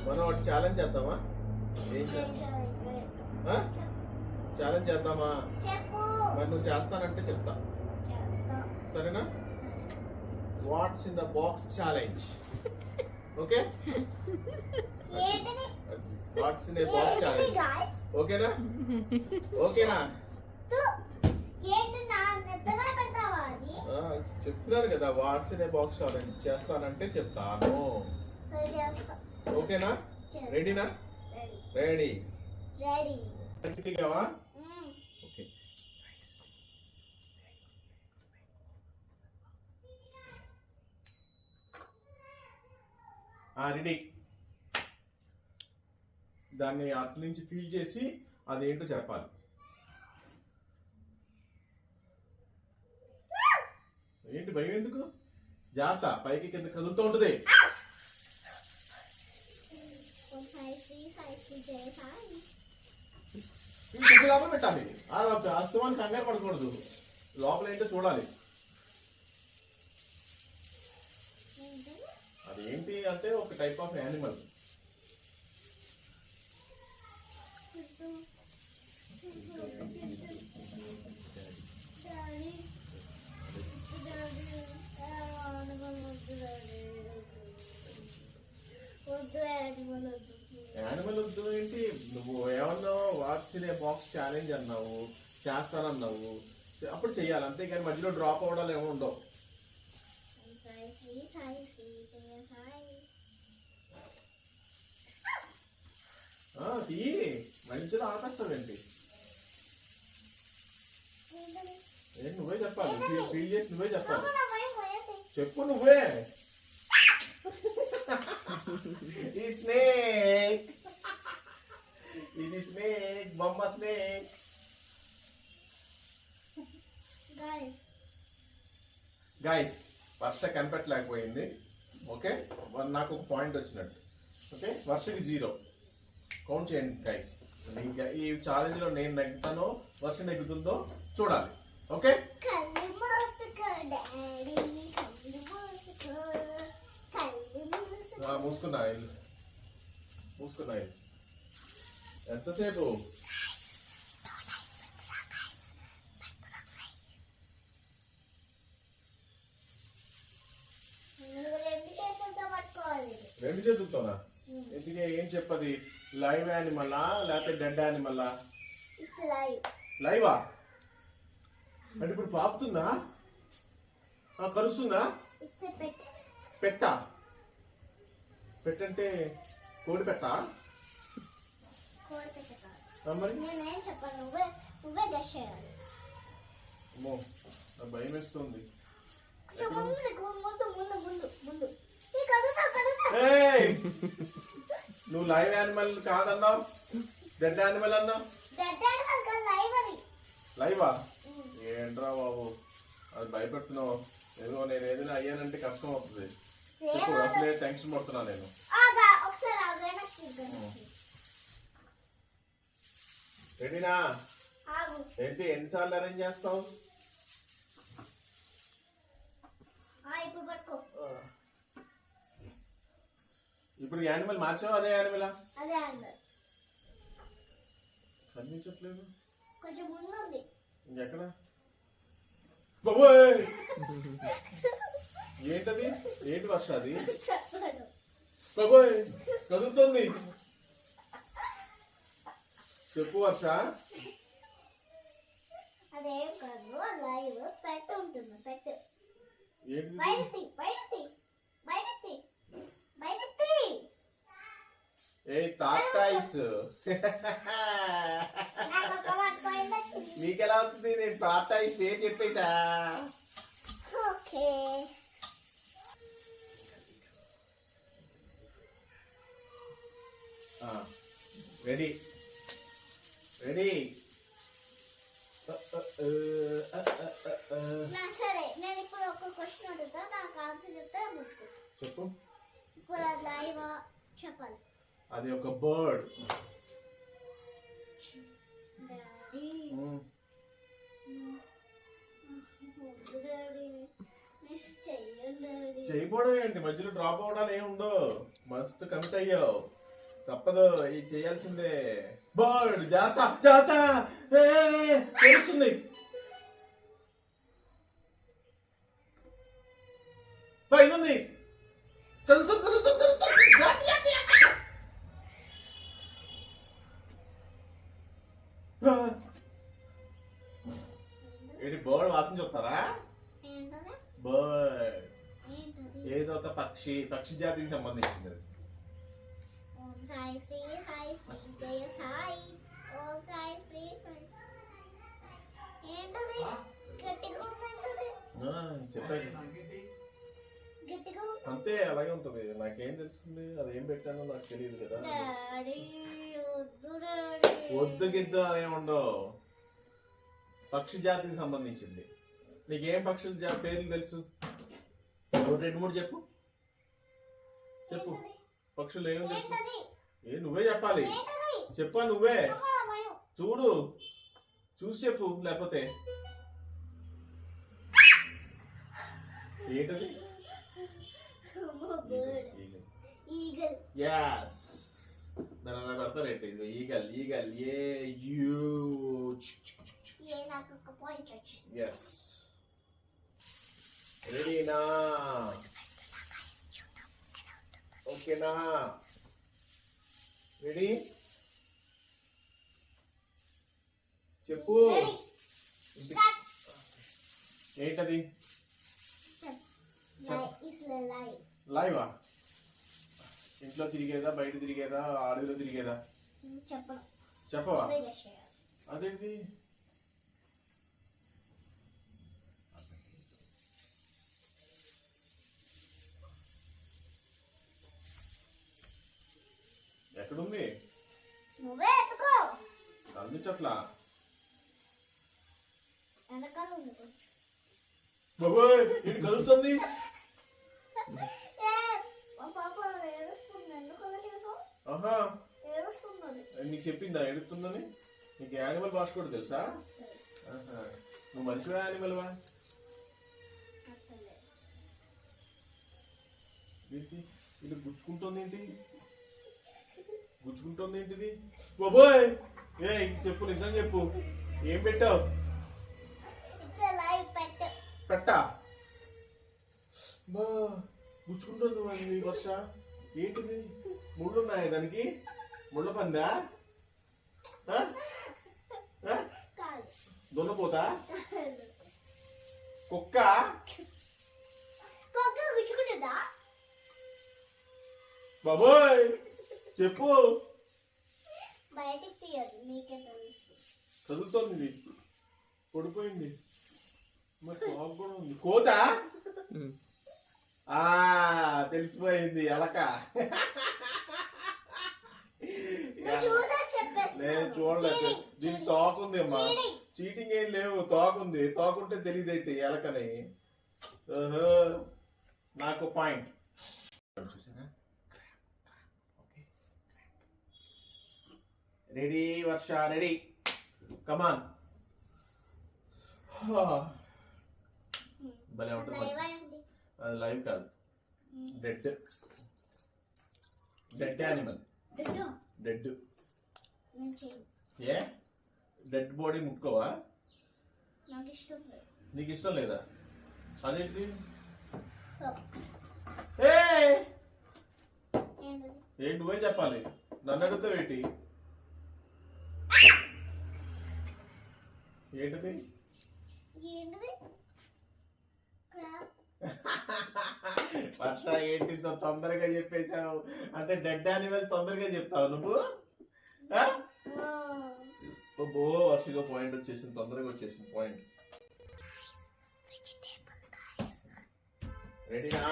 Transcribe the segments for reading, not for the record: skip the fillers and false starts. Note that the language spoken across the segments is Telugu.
మనం ఒకటి ఛాలెంజ్ చేద్దామా? ఛాలెంజ్ చేద్దామా? మరి నువ్వు చేస్తానంటే చెప్తా, సరేనా? What's in the box challenge. Okay, what's in the box challenge. ఓకేనా? ఓకేనా? చెప్తున్నారు కదా, what's in the box challenge చేస్తానంటే చెప్తాను. ఓకేనా? రెడీనా? రెడీ. రెడీగా? ఓకే. రెడీ. దాన్ని అటు నుంచి ఫీల్ చేసి అదేంటో చెప్పాలి. ఏంటి భయం ఎందుకు? జాగ్రత్త, పైకి కింద కదులుతూ ఉంటుంది. లోపల పెట్టాలి, అస్తమాన్ని కంగారు పడకూడదు. లోపల ఏంటో చూడాలి. అదేంటి అంటే ఒక టైప్ ఆఫ్ యానిమల్. యానిమల్ వద్దు ఏంటి? నువ్వు ఏమన్నావు? What's in a box challenge అన్నావు, చేస్తానన్నావు, అప్పుడు చెయ్యాలి. అంతేగాని మధ్యలో డ్రాప్ అవడాలు ఏమో ఉండవు. మంచిగా ఆపేస్తావేంటి? నువ్వే చెప్పాలి, ఫీల్ చేసి నువ్వే చెప్పాలి. చెప్పు నువ్వే. ఈ స్నేక్, ఇది స్నేక్, బొమ్మ స్నేక్. గైస్, వర్ష కనిపెట్టలేకపోయింది. ఓకే, నాకు ఒక పాయింట్ వచ్చినట్టు. ఓకే, వర్షకి 0 కౌంట్ చేయండి గైస్. ఈ ఛాలెంజ్ లో నేను నెగ్గుతానో వర్ష నెగ్గుతుందో చూడాలి. ఓకే, మూసుకున్నా ఎంతసేపు? రెండు చేతులతోనా? ఎందుకే? ఏం చెప్పది? లైవ్ యానిమలా లేకపోతే డెడ్ యానిమలా? లైవా అంటే ఇప్పుడు పాపుతుందా? కరుస్తుందా? పెట్టా? పెట్టంటే కోడి పెట్టా? మరి అమ్మో, భయం వేస్తుంది. నువ్వు లైవ్ యానిమల్ కాదన్నావు, డెడ్ యానిమల్ అన్నావు. లైవా? ఏంట్రా బాబు, అది భయపెడుతున్నావు. ఏదో నేను ఏదైనా అయ్యానంటే కష్టం అవుతుంది. అసలే టెన్షన్ పడుతున్నా నేను. రెడీనా? ఏంటి, ఎన్నిసార్లు అరేంజ్ చేస్తావు? ఇప్పుడు యానిమల్ మార్చావు? అదే యానిమలా? కనిపించట్లేదు. ఇంకెక్కడ? ఏంటది? ఏంటి వర్ష అది? బాబోయ్, కదులుతుంది. చెప్పు వర్ష. ఏ టాటాయిస్ నీకెలా అవుతుంది? నేను టాటాయిస్ పేరు చెప్పేసా. Ready ready. సరే, నేను ఇప్పుడు ఒక క్వశ్చన్ అడుగుతా, నాకు ఆన్సర్ చెప్తే చెప్పు. ఇప్పుడు లైవ్ చెప్పాలి. అది ఒక బర్డ్. చేయకపోవడం ఏంటి, మధ్యలో డ్రాప్ అవడాలు ఏమి ఉండవు. మస్తు కమిట్ అయ్యావు, తప్పదు, ఇది చేయాల్సిందే. బర్డ్ జాత జాత తెలుస్తుంది. పైనుంది, కదులుతుంది, కదులుతుంది, కదులుతుంది. జాతి, జాతి, జాతి. ఏంటి బర్డ్ వాసన చూస్తారా? ఏంటది? బర్డ్ ఏంటది? ఏదో ఒక పక్షి, పక్షి జాతికి సంబంధించింది అది. ఓం సాయి శ్రీ సాయి శ్రీ జయ సాయి. ఓం సాయి శ్రీ సాయి. ఏంటది? గట్టిగా ఉందంటది. చెప్పాను గట్టిగా ఉంది. అంతే, అలాగే ఉంటది. నాకేం తెలుస్తుంది, అదేం పెట్టానో నాకు తెలియదు కదా. డాడీ వద్దు డాడీ. వద్దు గిద్దు అదేం ఉండవు, పక్షి జాతికి సంబంధించింది. నీకేం పక్షుల పేర్లు తెలుసు? రెండు మూడు చెప్పు, చెప్పు. ఏంటది? పక్షులు ఏం తెలుసు? ఏంటది? నువ్వే చెప్పాలి. ఏంటది? చెప్పా నువ్వే, అమ్మాయి. చూడు, చూసి చెప్పు. లేకపోతే ఏంటది? ఈగల్. యాస్, దాని అలా పెడతారేంటి? ఇది ఈగల్, ఈగల్. నాకు ఒక పాయింట్ వచ్చింది. ఎస్, రెడీనా? ఓకేనా? రెడీ? చెప్పు. Ready. Start. ఏంటది? Life is life. లైవా? ఇంట్లో తిరిగేదా, బయట తిరిగేదా, అడవిలో తిరిగేదా? చెప్పను. చెప్పవా? Play the share. అదేంటి? ఎక్కడుంది? నువ్వే ఎత్తుకో. అందించట్లా. వెనకాల ఉంది కొంచెం. బాబోయ్, ఇటు కలుస్తుంది. ఏ, మా పాప ఏడుస్తుంది. ఎందుకు అలా చేసావు? ఆహా, ఏడుస్తున్నది. నీకు చెప్పిందా ఎడుతుందని? నీకు యానిమల్ భాష కూడా తెలుసా? ఆహా. నువ్వు మనిషివా, యానిమల్వా? అసలే. ఏంటి ఇది గుచ్చుకుంటుంది? ఏంటి గుచ్చుకుంటుంది? ఏంటిది? బాబోయ్, చెప్పు, నిజం చెప్పు. ఏం పెట్టావు? It's a live pet. పెట్టా? బా, గుచ్చుకుంటుంది మరి ఈ వర్ష. ఏంటిది? ముళ్ళు ఉన్నాయా దానికి? ముళ్ళ పందా? ఆ? ఆ? కాదు. దున్నపోతా? కుక్క? కుక్క గుచ్చుకుంటుందా? బాబోయ్, చెప్పు. బయటికి తీయదు, మీకే తెలుసు. చదువుతోంది ఇది, పడిపోయింది. మరి కాకు కూడా ఉంది. కోత? తెలిసిపోయింది, ఎలక. నువ్వు చూసేసి చెప్పేస్తున్నావు. నేను చూడలేదు. దీనికి తోకుంది అమ్మా. Cheating. చీటింగ్ ఏం లేవు, తోకుంది. తోకుంటే తెలియదేంటి ఎలకని. ఓహో, నాకు పాయింట్. రెడీ వర్ష, రెడీ, కమాన్. భలే ఉంటుంది. Live ఏంటి? అది లైవ్ కాదు, డెడ్. Dead animal. పెట్టు. డెడ్. నేను చేయను. ఏ డెడ్ బాడీ ముట్టుకోవా? నాకు ఇష్టం లేదు. నీకు ఇష్టం లేదా? అదేంటి? ఏంటది? ఏంటి నువ్వే చెప్పాలి, నన్ను అడుగుతావు ఏంటి? ఏంటిది? ఏంటది? క్రాబ్. వర్ష, ఏంటి ఇంత తొందరగా చెప్పేశావు? అంటే డెడ్ యానిమల్ తొందరగా చెప్తావు నువ్వు? ఆ? ఓ, వర్షగా పాయింట్ వచ్చేసింది, తొందరగా వచ్చేసింది పాయింట్. రెడీనా?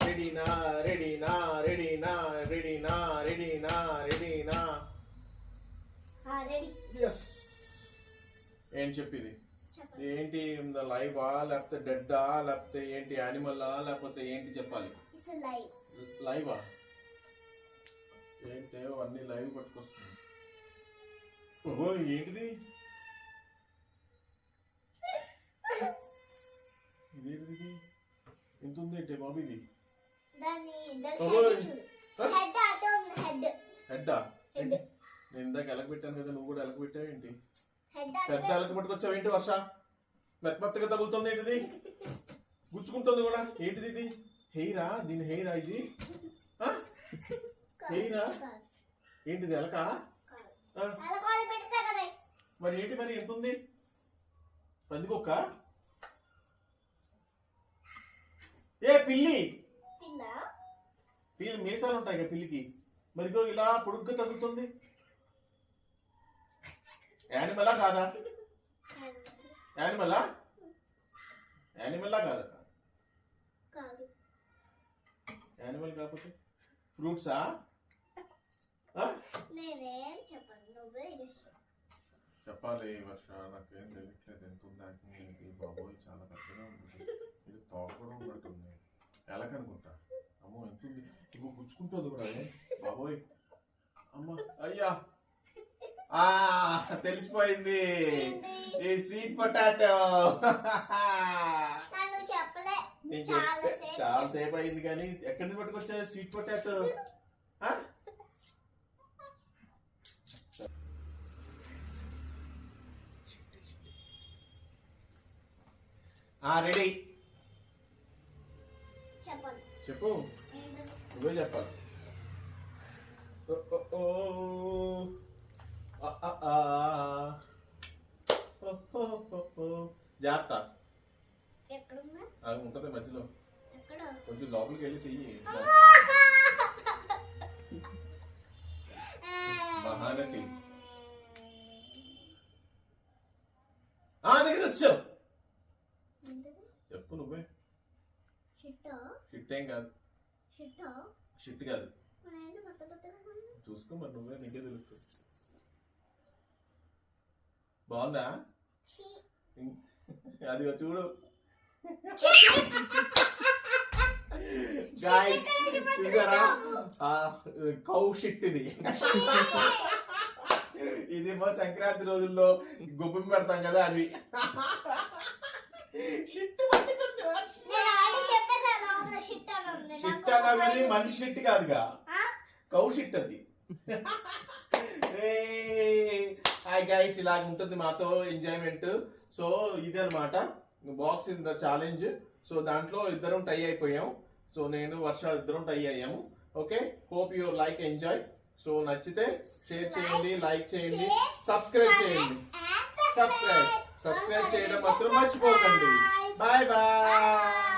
రెడీనా? రెడీనా? రెడీనా? రెడీనా? రెడీనా? రెడీనా? రెడీ. ఎస్. ఏం చెప్పింది? చెప్పండి. ఏంటి? లైవా, లేకపోతే డెడ్డా, లేకపోతే ఏంటి, యానిమల్లా, లేకపోతే ఏంటి చెప్పాలి? It's live. లైవా? ఏంటి అన్ని లైవ్ పట్టుకొస్తుంది? ఓహో, ఏంటిది? ఇదేంటిది? ఎంత ఉంది అంటే బాబు ఇది దాని ఓయ్. హెడ్ చూడు. హెడ్ అటు ఉంది హెడ్. హెడ్డా హెడ్. నేను ఇందాక ఎలక పెట్టాను కదా నువ్వు కూడా ఎలక పెట్టావు ఏంటి హెడ్ పెద్ద ఎలక పట్టుకొచ్చావు ఏంటి వర్ష మెత్తగా తగులుతుంది ఏంటిది గుచ్చుకుంటుంది కూడా ఏంటిది ఇది హెయిరా దీని హెయిరా ఇది ఆ? హెయిరా ఏంటిది ఎలక ఆ? అలా కూడా పెడతా కదా. మరి ఏంటి మరి ఎంత ఉంది పందికొక్క ఏ పిల్లి పిల్ల పిల్లి మీసాలు ఉంటాయి కదా పిల్లికి మరి ఇగో ఇలా పొడుగ్గా తగులుతుంది యానిమలా కాదా యానిమలా యానిమల్లా కాదా కాదు. యానిమల్ కాకపోతే ఫ్రూట్సా నేనేం చెప్పను నువ్వే guess. చెప్పాలి వర్ష నాకేం తెలియట్లేదు ఎంత ఉంది బాబోయ్ చాలా పెద్దగా ఉంది ఇది తోక కూడా ఉన్నట్టుంది ఎలకనుకుంటా అమ్మో ఎంత ఉంది ఇంకో గుచ్చుకుంటుంది కూడా బాబోయ్ అమ్మ అయ్యా తెలిసిపోయింది ఈ స్వీట్ పొటాటో నన్ను చెప్పలే. నేను చెప్తే చాలా సేపు అయింది కానీ ఎక్కడి నుంచి పట్టుకొచ్చా స్వీట్ పొటాటో రెడీ చెప్పాలి. చెప్పు నువ్వే చెప్పాలి ఓ, ఓ, ఓ. ఆ, ఆ, ఆ. ఓ, ఓ, ఓ, ఓ. జాగ్రత్త ఎక్కడున్నా? అది ఉంటుంది మధ్యలో ఎక్కడ? కొంచెం లోపలికి వెళ్ళి చెయ్యి మహానటి దగ్గర వచ్చావు ఏంటది? చెప్పు నువ్వే షిట్టా? షిట్ ఏం కాదు షిట్టా? షిట్ కాదు మరేంటి కొత్తగా ఉంది? చూసుకో మరి నువ్వే నీకే తెలుస్తుంది బాగుందా ఛీ. అదిగో చూడు ఛీ. గాయ్స్ చూసారా కౌ షిట్ ఇది ఇదేమో సంక్రాంతి రోజుల్లో గుబ్బం పెడతాం కదా అది షిట్ పట్టుకుంది. నేను ఆల్రెడీ చెప్పేసాను లోపల షిట్ అని ఉంది. షిట్ అన్నా కానీ మనిషి షిట్ కాదుగా ఆ? కౌ షిట్ అది హాయ్ గైస్ ఇలాగ ఉంటుంది మాతో ఎంజాయ్మెంట్ సో ఇది అనమాట box in the challenge so దాంట్లో ఇద్దరం టై అయిపోయాం సో నేను వర్ష ఇద్దరం టై అయ్యాము okay hope you like enjoy so నచ్చితే షేర్ చేయండి లైక్ చేయండి సబ్స్క్రైబ్ చేయండి సబ్స్క్రైబ్ చేయడం మాత్రం మర్చిపోకండి బాయ్ బాయ్